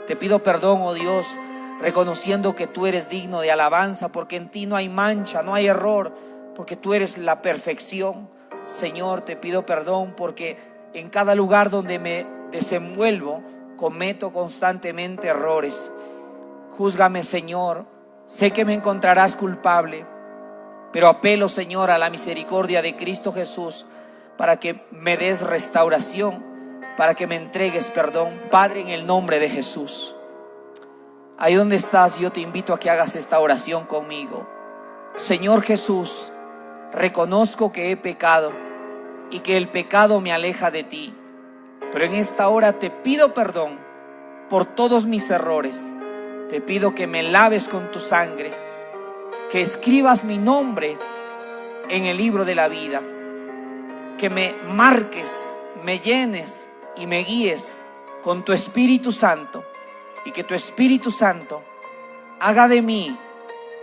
B: Te pido perdón, oh Dios, reconociendo que tú eres digno de alabanza, porque en ti no hay mancha, no hay error, porque tú eres la perfección. Señor, te pido perdón porque en cada lugar donde me desenvuelvo cometo constantemente errores. Júzgame, Señor, sé que me encontrarás culpable, pero apelo, Señor, a la misericordia de Cristo Jesús para que me des restauración, para que me entregues perdón. Padre, en el nombre de Jesús, ahí donde estás, yo te invito a que hagas esta oración conmigo. Señor Jesús, reconozco que he pecado y que el pecado me aleja de ti, pero en esta hora te pido perdón por todos mis errores. Te pido que me laves con tu sangre, que escribas mi nombre en el libro de la vida, que me marques, me llenes y me guíes con tu Espíritu Santo, y que tu Espíritu Santo haga de mí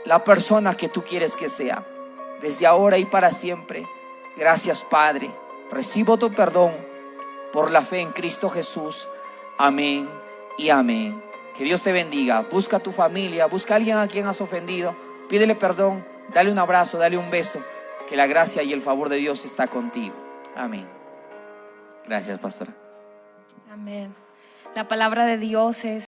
B: la persona que tú quieres que sea, desde ahora y para siempre. Gracias, Padre. Recibo tu perdón por la fe en Cristo Jesús. Amén y amén. Que Dios te bendiga. Busca a tu familia, busca a alguien a quien has ofendido, pídele perdón, dale un abrazo, dale un beso. Que la gracia y el favor de Dios está contigo. Amén. Gracias, pastora.
C: Amén. La palabra de Dios es